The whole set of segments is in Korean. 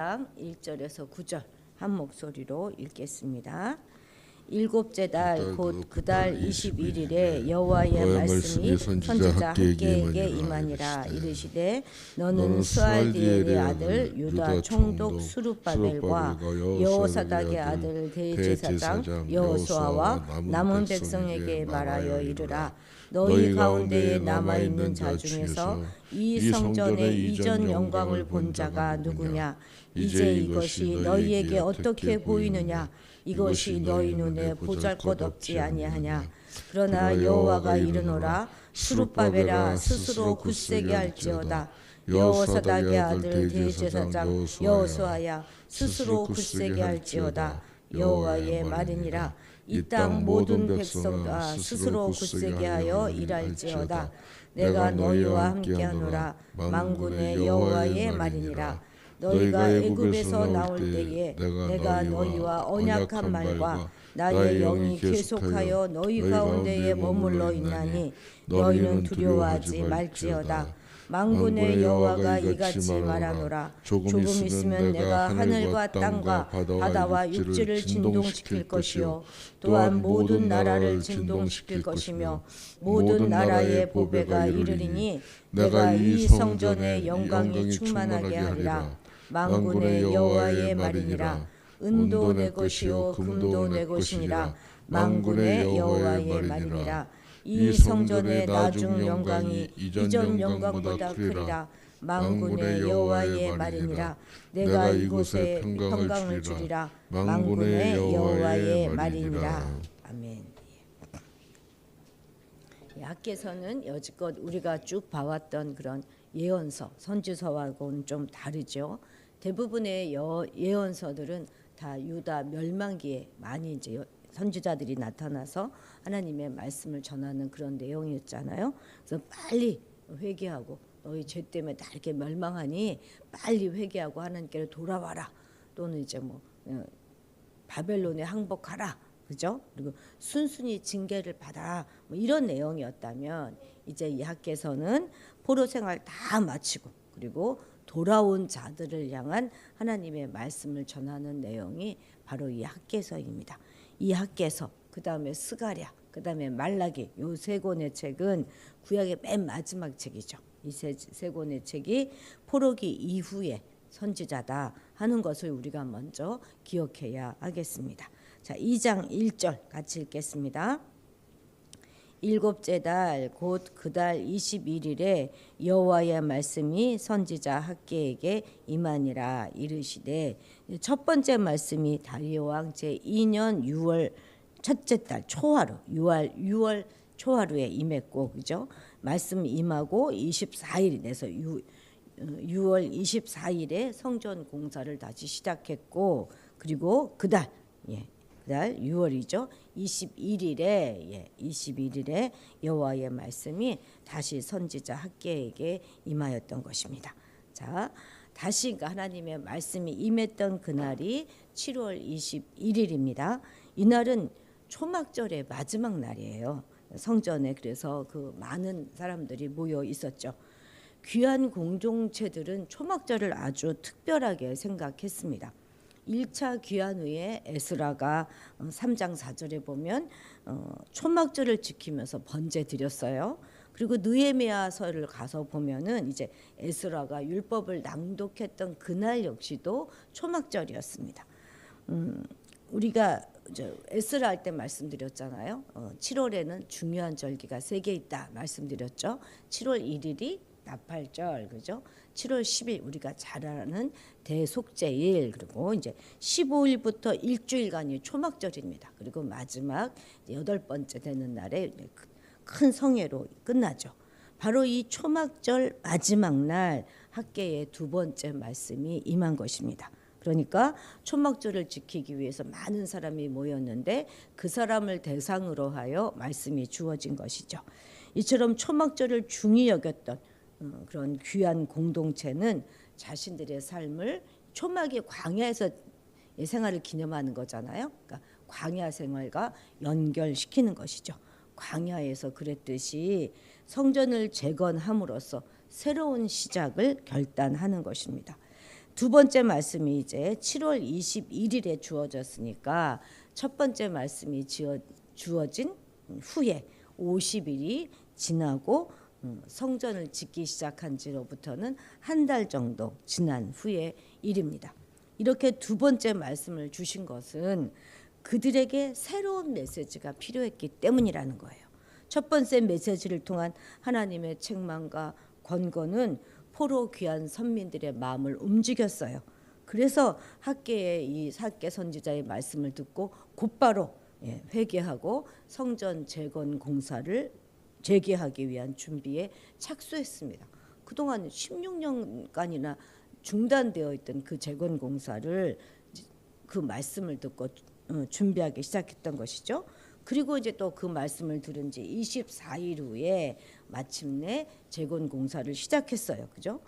1절에서 9절 한 목소리로 읽겠습니다. 일곱째 달 곧 그 달 21일에 여호와의 말씀이 선지자 학개에게 임하니라. 이르시되 너는 스알디엘의 아들 유다 총독 스룹바벨과 여호사닥의 아들 대제사장 여호수아와 남은 백성에게 말하여 이르라. 너희 가운데에 남아있는 자 중에서 이 성전의 이전 영광을 본 자가 누구냐? 이제 이것이 너희에게 어떻게 보이느냐? 이것이 너희 눈에 보잘것없지 아니하냐? 그러나 여호와가 이르노라. 스룹바벨아 스스로 굳세게 할지어다. 여호사닥의 아들 대제사장 여호수아야 스스로 굳세게 할지어다. 여호와의 말이니라. 이 땅 모든 백성과 스스로 굳세게 하여 일할지어다. 내가 너희와 함께하노라. 만군의 여호와의 말이니라. 너희가 애굽에서 나올 때에 내가 너희와 언약한 말과 나의 영이 계속하여 너희 가운데에 머물러 있나니 너희는 두려워하지 말지어다. 만군의 여호와가 이같이 말하노라. 조금 있으면 내가 하늘과 땅과 바다와 육지를 진동시킬 것이요 또한 모든 나라를 진동시킬 것이며 모든 나라의 보배가 이르리니 내가 이 성전의 영광이 충만하게 하리라. 만군의 여호와의 말이니라. 은도 내 것이요 금도 내 것이니라. 만군의 여호와의 말이니라. 이 성전의 나중 영광이 이전 영광보다 크리라. 만군의 여호와의 말이니라. 내가 이곳에 평강을 주리라. 만군의 여호와의 말이니라. 아멘. 학개서는 여지껏 우리가 쭉 봐왔던 그런 예언서, 선지서하고는 좀 다르죠. 대부분의 예언서들은 다 유다 멸망기에 많이 이제 선지자들이 나타나서 하나님의 말씀을 전하는 그런 내용이었잖아요. 그래서 빨리 회개하고 너희 죄 때문에 다 이렇게 멸망하니 빨리 회개하고 하나님께로 돌아와라. 또는 이제 뭐 바벨론에 항복하라. 그죠? 그리고 순순히 징계를 받아라. 뭐 이런 내용이었다면 이제 이 학개서는 포로 생활 다 마치고 그리고 돌아온 자들을 향한 하나님의 말씀을 전하는 내용이 바로 이 학개서입니다. 이 학개서, 그 다음에 스가랴, 그 다음에 말라기, 요 세 권의 책은 구약의 맨 마지막 책이죠. 이 세 권의 책이 포로기 이후에 선지자다 하는 것을 우리가 먼저 기억해야 하겠습니다. 자, 2장 1절 같이 읽겠습니다. 일곱째 달 곧 그 달 21일에 여호와의 말씀이 선지자 학개에게 임하니라. 이르시되 첫 번째 말씀이 다리오 왕 제2년 6월 첫째 달 초하루 6월 초하루에 임했고, 그죠? 말씀 임하고 24일이 돼서 6월 24일에 성전 공사를 다시 시작했고, 그리고 그달 6월이죠. 21일에 여호와의 말씀이 다시 선지자 학개에게 임하였던 것입니다. 자, 다시 하나님의 말씀이 임했던 그날이 7월 21일입니다. 이날은 초막절의 마지막 날이에요. 성전에 그래서 그 많은 사람들이 모여 있었죠. 귀한 공동체들은 초막절을 아주 특별하게 생각했습니다. 1차 귀환 후에 에스라가 3장 4절에 보면 초막절을 지키면서 번제 드렸어요. 그리고 느헤미야서를 가서 보면은 이제 에스라가 율법을 낭독했던 그날 역시도 초막절이었습니다. 우리가 에스라 할 때 말씀드렸잖아요. 7월에는 중요한 절기가 3개 있다 말씀드렸죠. 7월 1일이 나팔절, 그죠? 7월 10일 우리가 잘 아는 대속죄일, 그리고 이제 15일부터 일주일간이 초막절입니다. 그리고 마지막 8번째 되는 날에 큰 성회로 끝나죠. 바로 이 초막절 마지막 날 학개의 두 번째 말씀이 임한 것입니다. 그러니까 초막절을 지키기 위해서 많은 사람이 모였는데 그 사람을 대상으로 하여 말씀이 주어진 것이죠. 이처럼 초막절을 중히 여겼던 그런 귀한 공동체는 자신들의 삶을 초막의 광야에서 생활을 기념하는 거잖아요. 그러니까 광야 생활과 연결시키는 것이죠. 광야에서 그랬듯이 성전을 재건함으로써 새로운 시작을 결단하는 것입니다. 두 번째 말씀이 이제 7월 21일에 주어졌으니까 첫 번째 말씀이 주어진 후에 50일이 지나고 성전을 짓기 시작한 지로부터는 한 달 정도 지난 후의 일입니다. 이렇게 두 번째 말씀을 주신 것은 그들에게 새로운 메시지가 필요했기 때문이라는 거예요. 첫 번째 메시지를 통한 하나님의 책망과 권고는 포로 귀한 선민들의 마음을 움직였어요. 그래서 학개의 이 학개 선지자의 말씀을 듣고 곧바로 회개하고 성전 재건 공사를 재개하기 위한 준비에 착수했습니다. 그동안 16년간이나 중단되어 있던 그 재건 공사를 그 말씀을 듣고 준비하기 시작했던 것이죠. 그리고 이제 또 그 말씀을 들은 지 24일 후에 마침내 재건 공사를 시작했어요. 그죠?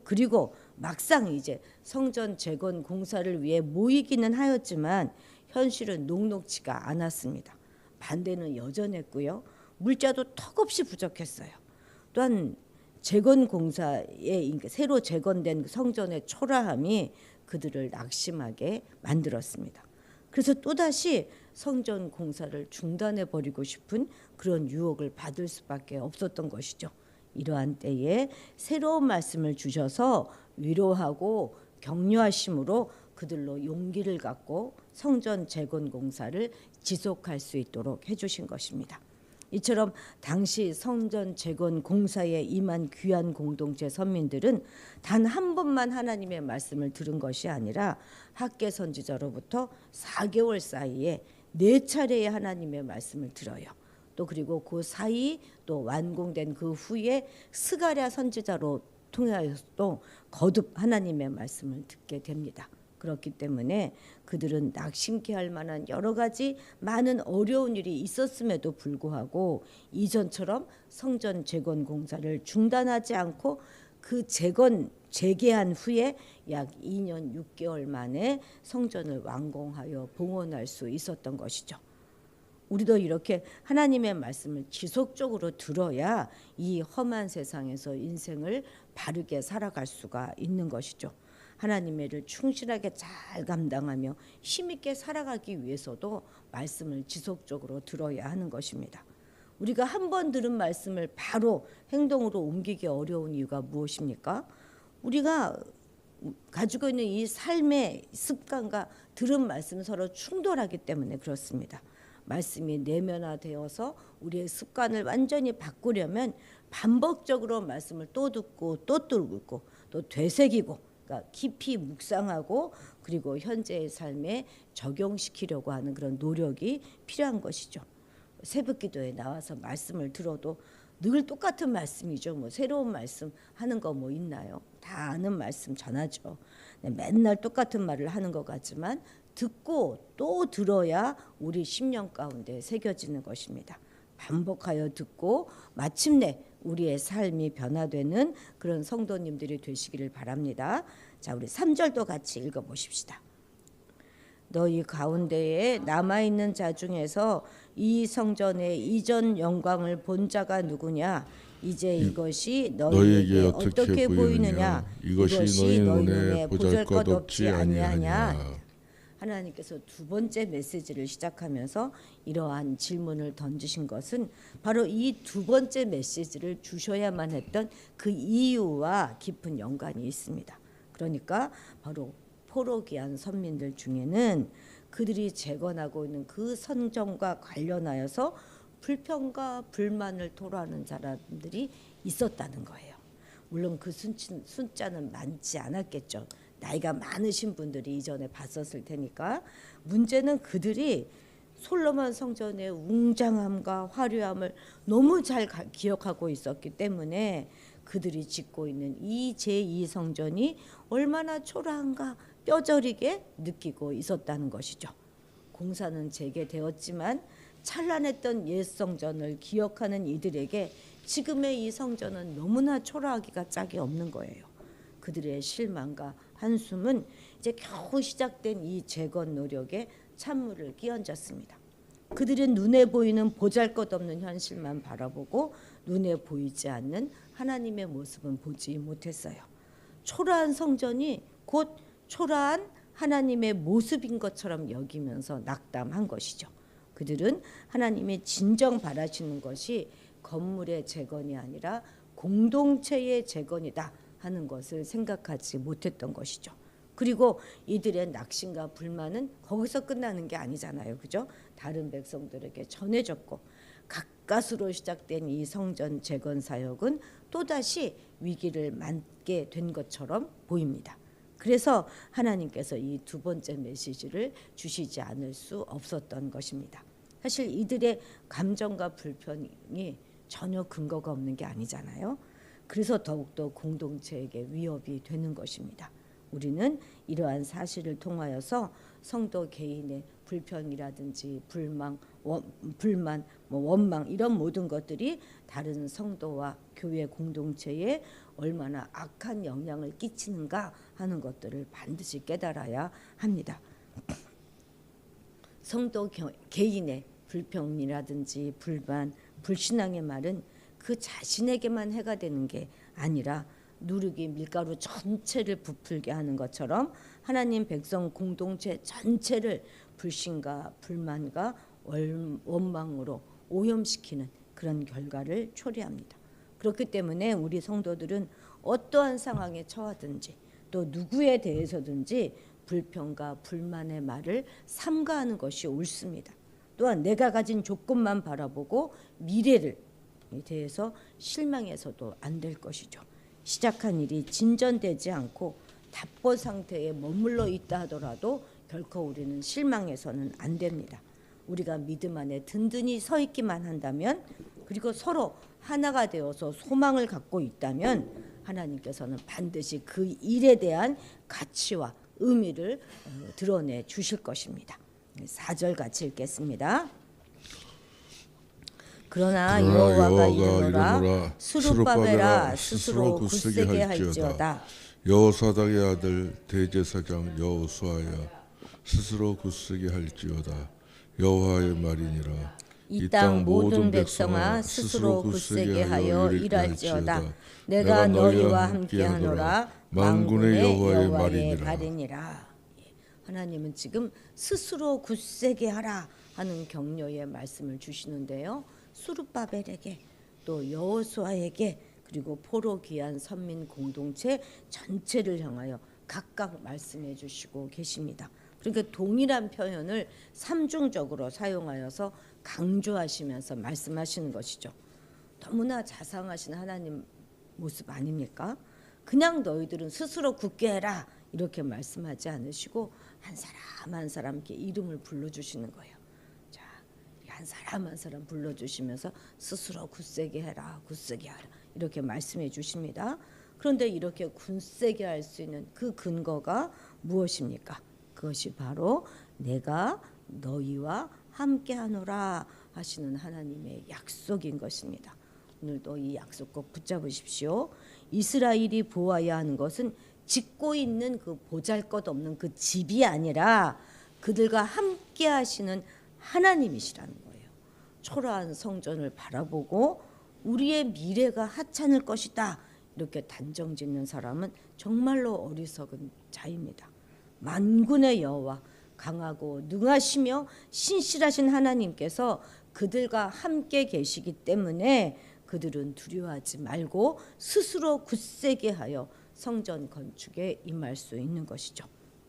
그리고 막상 이제 성전 재건 공사를 위해 모이기는 하였지만 현실은 녹록지가 않았습니다. 반대는 여전했고요. 물자도 턱없이 부족했어요. 또한 재건 공사에 새로 재건된 성전의 초라함이 그들을 낙심하게 만들었습니다. 그래서 또다시 성전 공사를 중단해 버리고 싶은 그런 유혹을 받을 수밖에 없었던 것이죠. 이러한 때에 새로운 말씀을 주셔서 위로하고 격려하심으로 그들로 용기를 갖고 성전 재건 공사를 지속할 수 있도록 해주신 것입니다. 이처럼 당시 성전 재건 공사에 임한 귀한 공동체 선민들은 단 한 번만 하나님의 말씀을 들은 것이 아니라 학개 선지자로부터 4개월 사이에 4차례의 하나님의 말씀을 들어요. 또 그리고 그 사이 또 완공된 그 후에 스가랴 선지자로 통하여서도 거듭 하나님의 말씀을 듣게 됩니다. 그렇기 때문에 그들은 낙심케 할 만한 여러 가지 많은 어려운 일이 있었음에도 불구하고 이전처럼 성전 재건 공사를 중단하지 않고 그 재개한 후에 약 2년 6개월 만에 성전을 완공하여 봉헌할 수 있었던 것이죠. 우리도 이렇게 하나님의 말씀을 지속적으로 들어야 이 험한 세상에서 인생을 바르게 살아갈 수가 있는 것이죠. 하나님의 일을 충실하게 잘 감당하며 힘있게 살아가기 위해서도 말씀을 지속적으로 들어야 하는 것입니다. 우리가 한 번 들은 말씀을 바로 행동으로 옮기기 어려운 이유가 무엇입니까? 우리가 가지고 있는 이 삶의 습관과 들은 말씀은 서로 충돌하기 때문에 그렇습니다. 말씀이 내면화되어서 우리의 습관을 완전히 바꾸려면 반복적으로 말씀을 또 듣고 또 듣고 또 되새기고 그러니까 깊이 묵상하고 그리고 현재의 삶에 적용시키려고 하는 그런 노력이 필요한 것이죠. 새벽기도에 나와서 말씀을 들어도 늘 똑같은 말씀이죠. 뭐 새로운 말씀 하는 거 뭐 있나요? 다 아는 말씀 전하죠. 맨날 똑같은 말을 하는 것 같지만 듣고 또 들어야 우리 심령 가운데 새겨지는 것입니다. 반복하여 듣고 마침내 우리의 삶이 변화되는 그런 성도님들이 되시기를 바랍니다. 자, 우리 3절도 같이 읽어보십시다. 너희 가운데에 남아있는 자 중에서 이 성전의 이전 영광을 본 자가 누구냐? 이제 이것이 너희에게 어떻게 보이느냐? 이것이 너희 눈에 보잘것없지 아니하냐? 하나님께서 두 번째 메시지를 시작하면서 이러한 질문을 던지신 것은 바로 이 두 번째 메시지를 주셔야만 했던 그 이유와 깊은 연관이 있습니다. 그러니까 바로 포로 귀한 선민들 중에는 그들이 재건하고 있는 그 성전과 관련하여서 불평과 불만을 토로하는 사람들이 있었다는 거예요. 물론 그 숫자는 많지 않았겠죠. 나이가 많으신 분들이 이전에 봤었을 테니까. 문제는 그들이 솔로몬 성전의 웅장함과 화려함을 너무 잘 기억하고 있었기 때문에 그들이 짓고 있는 이 제2성전이 얼마나 초라한가 뼈저리게 느끼고 있었다는 것이죠. 공사는 재개되었지만 찬란했던 옛 성전을 기억하는 이들에게 지금의 이 성전은 너무나 초라하기가 짝이 없는 거예요. 그들의 실망과 한숨은 이제 겨우 시작된 이 재건 노력에 찬물을 끼얹었습니다. 그들은 눈에 보이는 보잘것없는 현실만 바라보고 눈에 보이지 않는 하나님의 모습은 보지 못했어요. 초라한 성전이 곧 초라한 하나님의 모습인 것처럼 여기면서 낙담한 것이죠. 그들은 하나님의 진정 바라시는 것이 건물의 재건이 아니라 공동체의 재건이다 하는 것을 생각하지 못했던 것이죠. 그리고 이들의 낙심과 불만은 거기서 끝나는 게 아니잖아요. 그죠? 다른 백성들에게 전해졌고 가까스로 시작된 이 성전 재건 사역은 또다시 위기를 맞게 된 것처럼 보입니다. 그래서 하나님께서 이 두 번째 메시지를 주시지 않을 수 없었던 것입니다. 사실 이들의 감정과 불편이 전혀 근거가 없는 게 아니잖아요. 그래서 더욱더 공동체에게 위협이 되는 것입니다. 우리는 이러한 사실을 통하여서 성도 개인의 불평이라든지 불만, 원망 이런 모든 것들이 다른 성도와 교회 공동체에 얼마나 악한 영향을 끼치는가 하는 것들을 반드시 깨달아야 합니다. 성도 개인의 불평이라든지 불만, 불신앙의 말은 그 자신에게만 해가 되는 게 아니라 누룩이 밀가루 전체를 부풀게 하는 것처럼 하나님 백성 공동체 전체를 불신과 불만과 원망으로 오염시키는 그런 결과를 초래합니다. 그렇기 때문에 우리 성도들은 어떠한 상황에 처하든지 또 누구에 대해서든지 불평과 불만의 말을 삼가하는 것이 옳습니다. 또한 내가 가진 조건만 바라보고 미래를 대해서 실망해서도 안 될 것이죠. 시작한 일이 진전되지 않고 답보 상태에 머물러 있다 하더라도 결코 우리는 실망해서는 안 됩니다. 우리가 믿음 안에 든든히 서 있기만 한다면, 그리고 서로 하나가 되어서 소망을 갖고 있다면 하나님께서는 반드시 그 일에 대한 가치와 의미를 드러내 주실 것입니다. 4절 같이 읽겠습니다. 그러나 여호와가 이르노라 스룹바벨아 스스로 굳세게 할지어다. 여호사닥의 아들 대제사장 여호수아야 스스로 굳세게 할지어다. 여호와의 말이니라. 이 땅 모든 백성아 스스로 굳세게 하여 일할지어다. 내가 너희와 함께하노라. 만군의 여호와의 말이니라. 하나님은 지금 스스로 굳세게 하라 하는 격려의 말씀을 주시는데요. 스룹바벨에게 또 여호수아에게 그리고 포로 귀한 선민 공동체 전체를 향하여 각각 말씀해 주시고 계십니다. 그러니까 동일한 표현을 삼중적으로 사용하여서 강조하시면서 말씀하시는 것이죠. 너무나 자상하신 하나님 모습 아닙니까? 그냥 너희들은 스스로 굳게 해라 이렇게 말씀하지 않으시고 한 사람 한 사람께 이름을 불러주시는 거예요. 자, 한 사람 한 사람 불러주시면서 스스로 굳세게 해라, 굳세게 하라 이렇게 말씀해 주십니다. 그런데 이렇게 굳세게 할 수 있는 그 근거가 무엇입니까? 그것이 바로 내가 너희와 함께하노라 하시는 하나님의 약속인 것입니다. 오늘도 이 약속 꼭 붙잡으십시오. 이스라엘이 보아야 하는 것은 짓고 있는 그 보잘것없는 그 집이 아니라 그들과 함께 하시는 하나님이시라는 거예요. 초라한 성전을 바라보고 우리의 미래가 하찮을 것이다 이렇게 단정짓는 사람은 정말로 어리석은 자입니다. 만군의 여호와 강하고 능하시며 신실하신 하나님께서 그들과 함께 계시기 때문에 그들은 두려워하지 말고 스스로 굳세게 하여 성전 건축에 임할 수 있는 것이죠.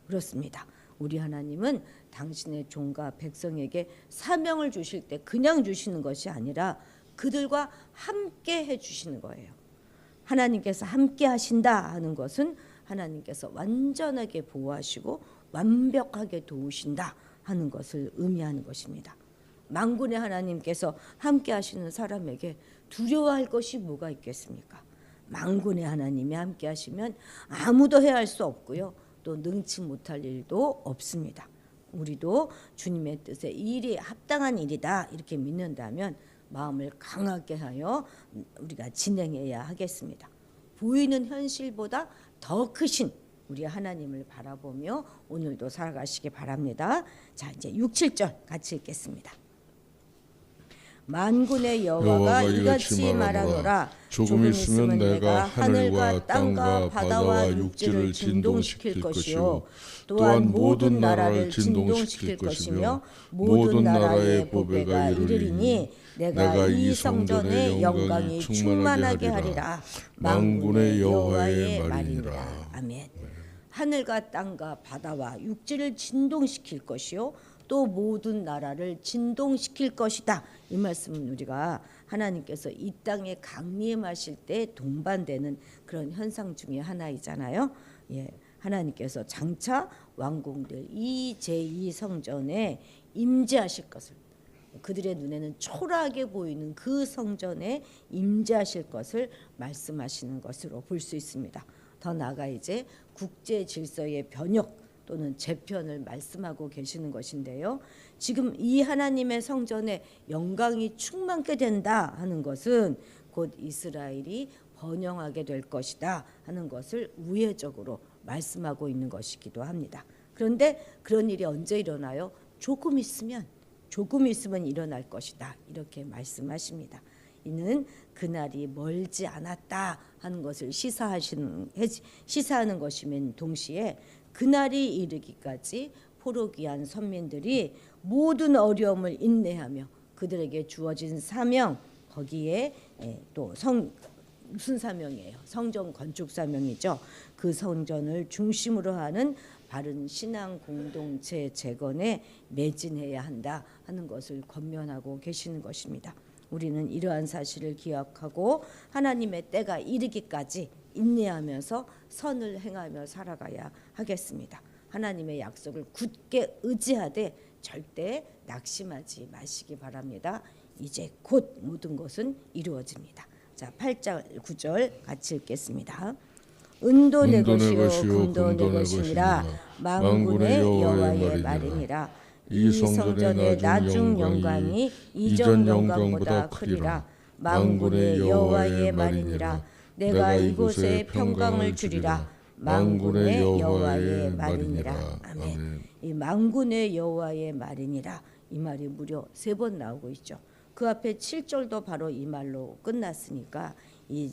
그렇습니다. 우리 하나님은 당신의 종과 백성에게 사명을 주실 때 그냥 주시는 것이 아니라 그들과 함께 해주시는 거예요. 하나님께서 함께 하신다 하는 것은 하나님께서 완전하게 보호하시고 완벽하게 도우신다 하는 것을 의미하는 것입니다. 만군의 하나님께서 함께 하시는 사람에게 두려워할 것이 뭐가 있겠습니까? 만군의 하나님이 함께 하시면 아무도 해할 수 없고요. 또 능치 못할 일도 없습니다. 우리도 주님의 뜻에 이 일이 합당한 일이다 이렇게 믿는다면 마음을 강하게 하여 우리가 진행해야 하겠습니다. 보이는 현실보다 더 크신 우리 하나님을 바라보며 오늘도 살아가시기 바랍니다. 자, 이제 6, 7절 같이 읽겠습니다. 만군의 여호와가 여호와가 이같이 이같이 말하노라. 조금 있으면 내가 하늘과 땅과 바다와 육지를 진동시킬 것이요 또한 모든 나라를 진동시킬 것이며 모든 나라의 보배가 이르리니 내가 이 성전의 영광이 충만하게 하리라. 만군의 여호와의 말이니라. 아멘. 하늘과 땅과 바다와 육지를 진동시킬 것이요 또 모든 나라를 진동시킬 것이다. 이 말씀은 우리가 하나님께서 이 땅에 강림하실 때 동반되는 그런 현상 중에 하나이잖아요. 예, 하나님께서 장차 완공될 이 제2 성전에 임재하실 것을, 그들의 눈에는 초라하게 보이는 그 성전에 임재하실 것을 말씀하시는 것으로 볼 수 있습니다. 더 나아가 이제 국제 질서의 변혁 또는 재편을 말씀하고 계시는 것인데요. 지금 이 하나님의 성전에 영광이 충만케 된다 하는 것은 곧 이스라엘이 번영하게 될 것이다 하는 것을 우회적으로 말씀하고 있는 것이기도 합니다. 그런데 그런 일이 언제 일어나요? 조금 있으면 일어날 것이다 이렇게 말씀하십니다. 이는 그날이 멀지 않았다 하는 것을 시사하는 것이면 동시에 그날이 이르기까지 포로귀한 선민들이 모든 어려움을 인내하며 그들에게 주어진 사명, 거기에 또 무슨 사명이에요? 성전 건축 사명이죠. 그 성전을 중심으로 하는 바른 신앙 공동체 재건에 매진해야 한다 하는 것을 권면하고 계시는 것입니다. 우리는 이러한 사실을 기억하고 하나님의 때가 이르기까지 인내하면서 선을 행하며 살아가야 하겠습니다. 하나님의 약속을 굳게 의지하되 절대 낙심하지 마시기 바랍니다. 이제 곧 모든 것은 이루어집니다. 자, 8절 9절 같이 읽겠습니다. 은도 내 것이요 금도 내 것이니라. 만군의 여호와의 말이니라. 이 성전의 나중 영광이 이전 영광보다 크리라. 만군의 여호와의 말이니라. 내가 이곳에 평강을 주리라. 만군의 여호와의 말이니라. 아멘. 이 만군의 여호와의 말이니라, 이 말이 무려 3번 나오고 있죠. 그 앞에 7절도 바로 이 말로 끝났으니까 이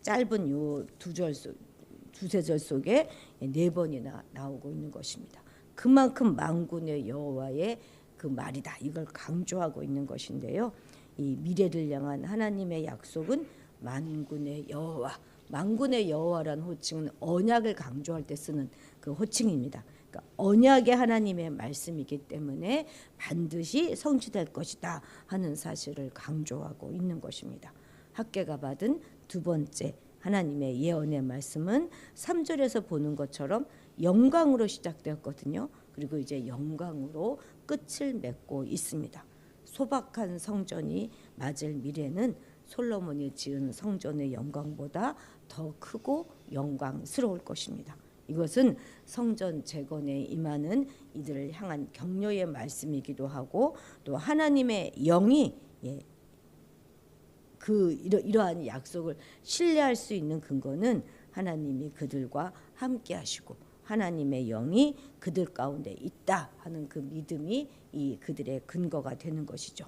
짧은 요 두세 절 속에 4번이나 나오고 있는 것입니다. 그만큼 만군의 여호와의 그 말이다, 이걸 강조하고 있는 것인데요. 이 미래를 향한 하나님의 약속은 만군의 여호와, 만군의 여호와라는 호칭은 언약을 강조할 때 쓰는 그 호칭입니다. 그러니까 언약의 하나님의 말씀이기 때문에 반드시 성취될 것이다 하는 사실을 강조하고 있는 것입니다. 학개가 받은 두 번째 하나님의 예언의 말씀은 3절에서 보는 것처럼 영광으로 시작되었거든요. 그리고 이제 영광으로 끝을 맺고 있습니다. 소박한 성전이 맞을 미래는 솔로몬이 지은 성전의 영광보다 더 크고 영광스러울 것입니다. 이것은 성전 재건에 임하는 이들을 향한 격려의 말씀이기도 하고, 또 하나님의 영이 이러한 약속을 신뢰할 수 있는 근거는 하나님이 그들과 함께 하시고 하나님의 영이 그들 가운데 있다 하는 그 믿음이 이 그들의 근거가 되는 것이죠.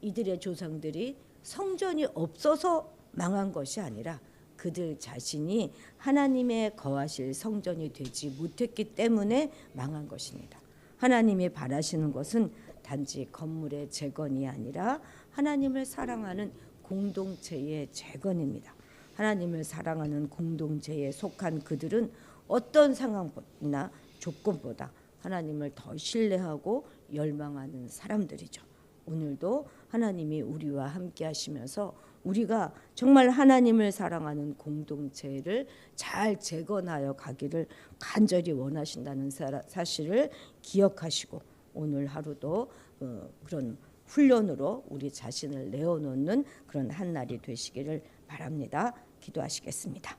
이들의 조상들이 성전이 없어서 망한 것이 아니라 그들 자신이 하나님의 거하실 성전이 되지 못했기 때문에 망한 것입니다. 하나님이 바라시는 것은 단지 건물의 재건이 아니라 하나님을 사랑하는 공동체의 재건입니다. 하나님을 사랑하는 공동체에 속한 그들은 어떤 상황이나 조건보다 하나님을 더 신뢰하고 열망하는 사람들이죠. 오늘도 하나님이 우리와 함께 하시면서 우리가 정말 하나님을 사랑하는 공동체를 잘 재건하여 가기를 간절히 원하신다는 사실을 기억하시고 오늘 하루도 그런 훈련으로 우리 자신을 내어놓는 그런 한 날이 되시기를 바랍니다. 기도하시겠습니다.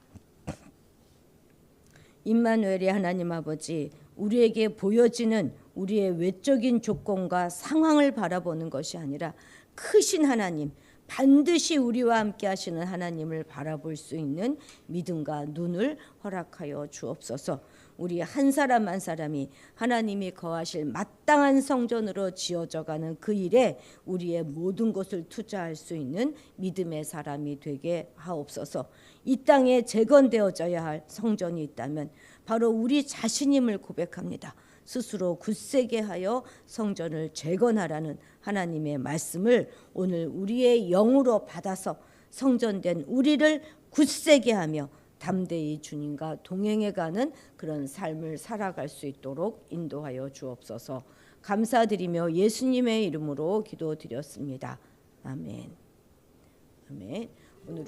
임마누엘의 하나님 아버지, 우리에게 보여지는 우리의 외적인 조건과 상황을 바라보는 것이 아니라 크신 하나님, 반드시 우리와 함께 하시는 하나님을 바라볼 수 있는 믿음과 눈을 허락하여 주옵소서. 우리 한 사람 한 사람이 하나님이 거하실 마땅한 성전으로 지어져가는 그 일에 우리의 모든 것을 투자할 수 있는 믿음의 사람이 되게 하옵소서. 이 땅에 재건되어져야 할 성전이 있다면 바로 우리 자신임을 고백합니다. 스스로 굳세게 하여 성전을 재건하라는 하나님의 말씀을 오늘 우리의 영으로 받아서 성전된 우리를 굳세게 하며 담대히 주님과 동행해가는 그런 삶을 살아갈 수 있도록 인도하여 주옵소서. 감사드리며 예수님의 이름으로 기도드렸습니다. 아멘. 아멘. 오늘은